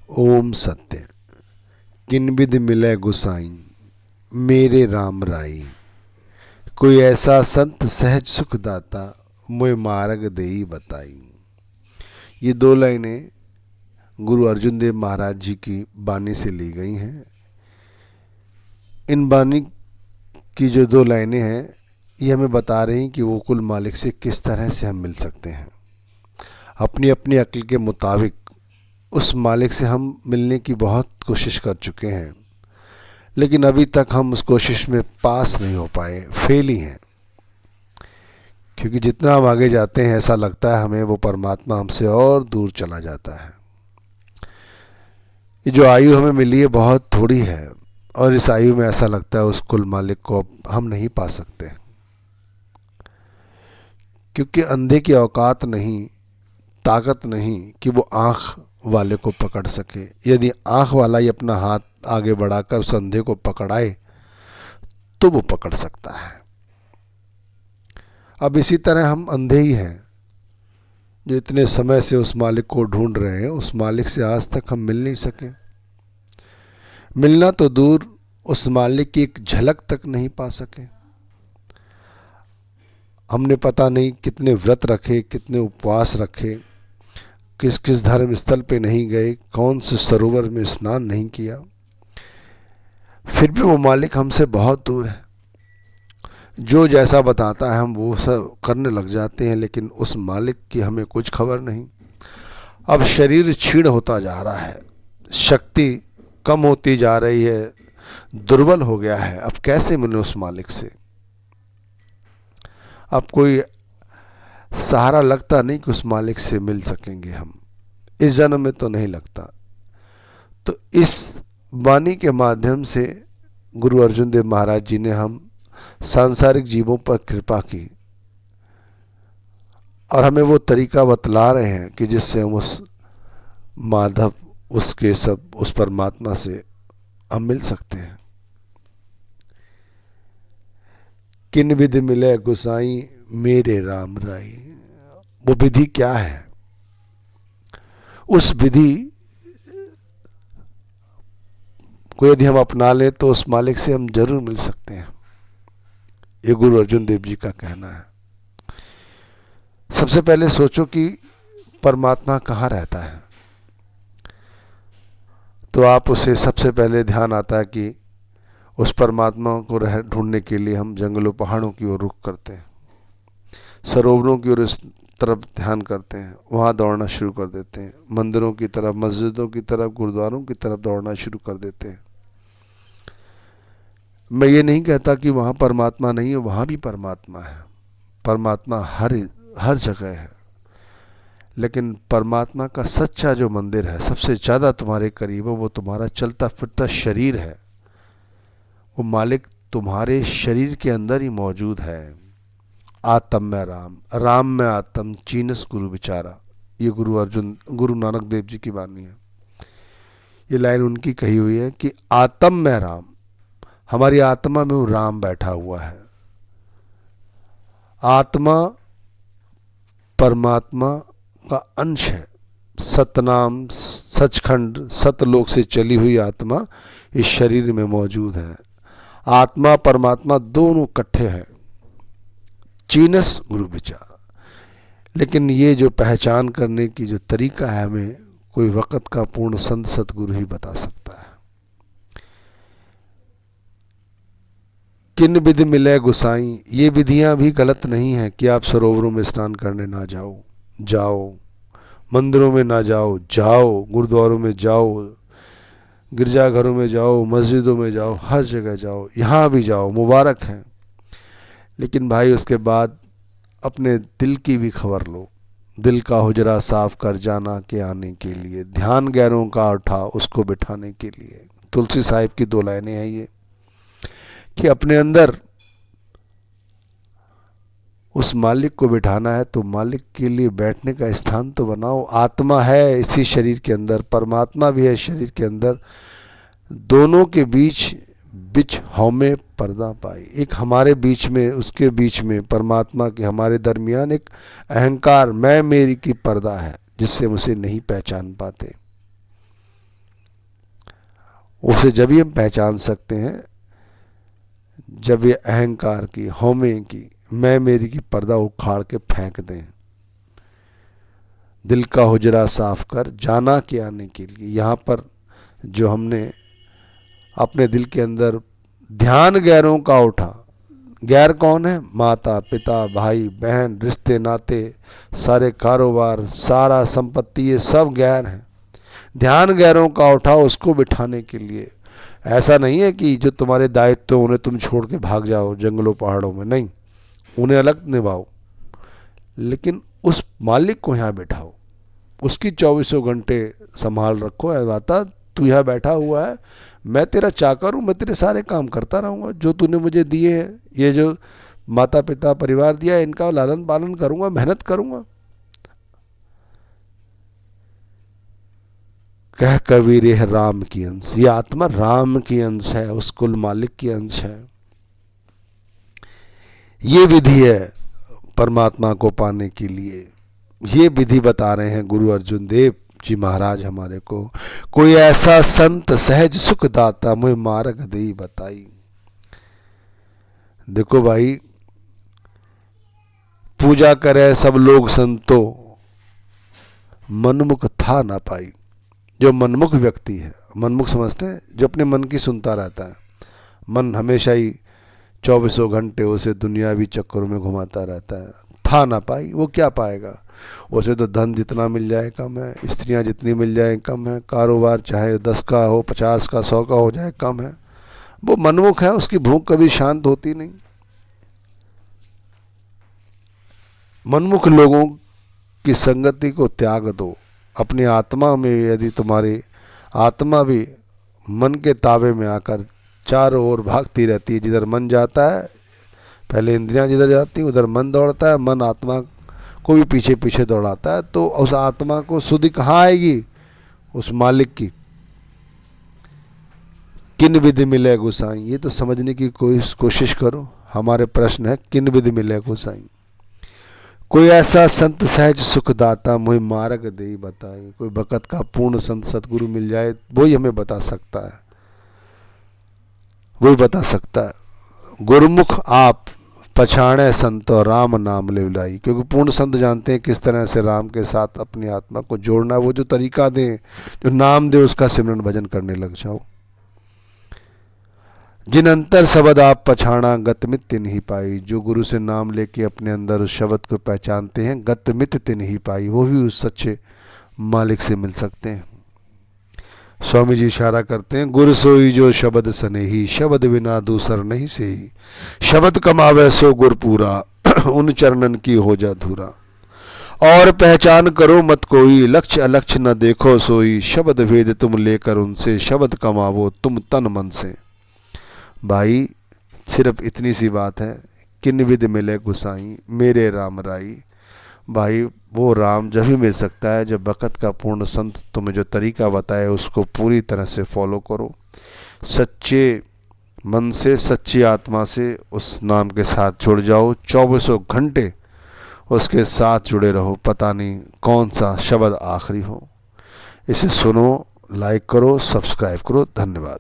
ओम सत्य किन विध मिलै गुसाई, मेरे राम राई। कोई ऐसा संत सहज सुख दाता, मोय मार्ग देई बताई। ये दो लाइनें गुरु अर्जुन देव महाराज जी की बानी से ली गई हैं। इन बानी की जो दो लाइनें हैं ये हमें बता रही हैं कि वो कुल मालिक से किस तरह से हम मिल सकते हैं। अपनी अपनी अक्ल के मुताबिक उस मालिक से हम मिलने की बहुत कोशिश कर चुके हैं, लेकिन अभी तक हम उस कोशिश में पास नहीं हो पाए, फेल ही हैं। क्योंकि जितना हम आगे जाते हैं ऐसा लगता है हमें वो परमात्मा हमसे और दूर चला जाता है। ये जो आयु हमें मिली है बहुत थोड़ी है, और इस आयु में ऐसा लगता है उस कुल मालिक को हम नहीं पा सकते। क्योंकि अंधे की औकात नहीं, ताकत नहीं कि वो आँख वाले को पकड़ सके। यदि आँख वाला ही अपना हाथ आगे बढ़ाकर उस अंधे को पकड़ाए तो वो पकड़ सकता है। अब इसी तरह हम अंधे ही हैं जो इतने समय से उस मालिक को ढूंढ रहे हैं। उस मालिक से आज तक हम मिल नहीं सके। मिलना तो दूर, उस मालिक की एक झलक तक नहीं पा सके। हमने पता नहीं कितने व्रत रखे, कितने उपवास रखे, किस किस धर्म स्थल पे नहीं गए, कौन से सरोवर में स्नान नहीं किया, फिर भी वो मालिक हमसे बहुत दूर है। जो जैसा बताता है हम वो सब करने लग जाते हैं, लेकिन उस मालिक की हमें कुछ खबर नहीं। अब शरीर क्षीण होता जा रहा है, शक्ति कम होती जा रही है, दुर्बल हो गया है। अब कैसे मिले उस मालिक से? अब कोई सहारा लगता नहीं कि उस मालिक से मिल सकेंगे हम, इस जन्म में तो नहीं लगता। तो इस वाणी के माध्यम से गुरु अर्जुन देव महाराज जी ने हम सांसारिक जीवों पर कृपा की और हमें वो तरीका बतला रहे हैं कि जिससे हम उस माधव, उसके सब, उस परमात्मा से हम मिल सकते हैं। किन विधि मिले गुसाई, मेरे राम राई। वो विधि क्या है? उस विधि को यदि हम अपना लें तो उस मालिक से हम जरूर मिल सकते हैं। ये गुरु अर्जुन देव जी का कहना है। सबसे पहले सोचो कि परमात्मा कहाँ रहता है, तो आप उसे सबसे पहले ध्यान आता है कि उस परमात्मा को ढूंढने के लिए हम जंगलों पहाड़ों की ओर रुख करते हैं, सरोवरों की ओर इस तरफ ध्यान करते हैं, वहाँ दौड़ना शुरू कर देते हैं, मंदिरों की तरफ, मस्जिदों की तरफ, गुरुद्वारों की तरफ दौड़ना शुरू कर देते हैं। मैं ये नहीं कहता कि वहाँ परमात्मा नहीं है, वहाँ भी परमात्मा है। परमात्मा हर जगह है, लेकिन परमात्मा का सच्चा जो मंदिर है, सबसे ज़्यादा तुम्हारे करीब है, वो तुम्हारा चलता फिरता शरीर है। वो मालिक तुम्हारे शरीर के अंदर ही मौजूद है। आत्म में राम, राम में आत्म, चीनस गुरु विचारा। ये गुरु नानक देव जी की वाणी है। ये लाइन उनकी कही हुई है कि आत्म में राम, हमारी आत्मा में वो राम बैठा हुआ है। आत्मा परमात्मा का अंश है। सतनाम, सचखंड, सतलोक से चली हुई आत्मा इस शरीर में मौजूद है। आत्मा परमात्मा दोनों इकट्ठे हैं। चीनस गुरु विचार। लेकिन ये जो पहचान करने की जो तरीका है, हमें कोई वक़्त का पूर्ण संत सतगुरु ही बता सकता है। किन विधि मिले गुसाई, ये विधियां भी गलत नहीं है कि आप सरोवरों में स्नान करने ना जाओ, जाओ, मंदिरों में ना जाओ, जाओ, गुरुद्वारों में जाओ, गिरजाघरों में जाओ, मस्जिदों में जाओ, हर जगह जाओ, यहाँ भी जाओ, मुबारक है। लेकिन भाई उसके बाद अपने दिल की भी खबर लो। दिल का हुजरा साफ कर जाना के आने के लिए, ध्यान गैरों का उठा उसको बिठाने के लिए। तुलसी साहिब की दो लाइनें हैं ये, कि अपने अंदर उस मालिक को बिठाना है तो मालिक के लिए बैठने का स्थान तो बनाओ। आत्मा है इसी शरीर के अंदर, परमात्मा भी है शरीर के अंदर। दोनों के बीच हौमे पर्दा पाई। एक हमारे बीच में, उसके बीच में, परमात्मा के हमारे दरमियान एक अहंकार, मैं मेरी की पर्दा है, जिससे हम उसे नहीं पहचान पाते। उसे जब ही हम पहचान सकते हैं जब ये अहंकार की, हौमे की, मैं मेरी की पर्दा उखाड़ के फेंक दें। दिल का हुजरा साफ कर जाना के आने के लिए। यहाँ पर जो हमने अपने दिल के अंदर ध्यान गैरों का उठा, गैर कौन है? माता पिता, भाई बहन, रिश्ते नाते, सारे कारोबार, सारा संपत्ति, ये सब गैर हैं। ध्यान गैरों का उठा उसको बिठाने के लिए। ऐसा नहीं है कि जो तुम्हारे दायित्व उन्हें तुम छोड़ के भाग जाओ जंगलों पहाड़ों में, नहीं, उन्हें अलग निभाओ, लेकिन उस मालिक को यहाँ बैठाओ, उसकी 24 घंटे संभाल रखो। ऐ बाता तू यहाँ बैठा हुआ है, मैं तेरा चाकर हूँ, मैं तेरे सारे काम करता रहूँगा, जो तूने मुझे दिए हैं, ये जो माता पिता परिवार दिया है, इनका लालन पालन करूँगा, मेहनत करूँगा। कह कबीर यह राम की अंश, ये आत्मा राम की अंश है, उस कुल मालिक की अंश है। ये विधि है परमात्मा को पाने के लिए। ये विधि बता रहे हैं गुरु अर्जुन देव जी महाराज हमारे को। कोई ऐसा संत सहज सुख दाता, मुझे मार्ग देई बताई। देखो भाई, पूजा करे सब लोग संतो, मनमुख था ना पाई। जो मनमुख व्यक्ति है, मनमुख समझते हैं जो अपने मन की सुनता रहता है, मन हमेशा ही 24 घंटे उसे दुनियावी चक्करों में घुमाता रहता है, था ना पाई। वो क्या पाएगा? उसे तो धन जितना मिल जाए कम है, स्त्रियां जितनी मिल जाए कम है, कारोबार चाहे 10 का हो, 50 का, 100 का हो जाए कम है। वो मनमुख है, उसकी भूख कभी शांत होती नहीं। मनमुख लोगों की संगति को त्याग दो। अपनी आत्मा में, यदि तुम्हारी आत्मा भी मन के ताबे में आकर चारों ओर भागती रहती है, जिधर मन जाता है, पहले इंद्रियां जिधर जाती हैं उधर मन दौड़ता है, मन आत्मा को भी पीछे पीछे दौड़ाता है, तो उस आत्मा को सुधि कहाँ आएगी? उस मालिक की। किन विधि मिले गोसाई, ये तो समझने की कोशिश करो। हमारे प्रश्न है किन विधि मिले गोसाई। कोई ऐसा संत सहज सुखदाता, मुझे मार्ग दे बताए। कोई भगत का पूर्ण संत सतगुरु मिल जाए, वही हमें बता सकता है, वही बता सकता है। गुरुमुख आप पछाणे संतो राम नाम ले लाई। क्योंकि पूर्ण संत जानते हैं किस तरह से राम के साथ अपनी आत्मा को जोड़ना। वो जो तरीका दे, जो नाम दे, उसका सिमरन भजन करने लग जाओ। जिन अंतर शब्द आप पछाणा, गतमित तिन ही पाई। जो गुरु से नाम लेके अपने अंदर उस शब्द को पहचानते हैं, गतमित तिन ही पाई, वो भी उस सच्चे मालिक से मिल सकते हैं। स्वामी जी इशारा करते हैं, गुर सोई जो शब्द सनेही, शब्द बिना दूसर नहीं सेही। शब्द कमावे सो गुर पूरा, उन चरणन की हो जा धूरा। और पहचान करो मत कोई, लक्ष्य अलक्ष्य न देखो सोई। शब्द भेद तुम लेकर उनसे, शब्द कमावो तुम तन मन से। भाई सिर्फ इतनी सी बात है, किन विधि मिले गुसाई, मेरे राम राई। भाई वो राम जब ही मिल सकता है जब वक़्त का पूर्ण संत तुम्हें जो तरीका बताए उसको पूरी तरह से फॉलो करो। सच्चे मन से, सच्ची आत्मा से उस नाम के साथ जुड़ जाओ। 24 घंटे उसके साथ जुड़े रहो, पता नहीं कौन सा शब्द आखिरी हो। इसे सुनो, लाइक करो, सब्सक्राइब करो। धन्यवाद।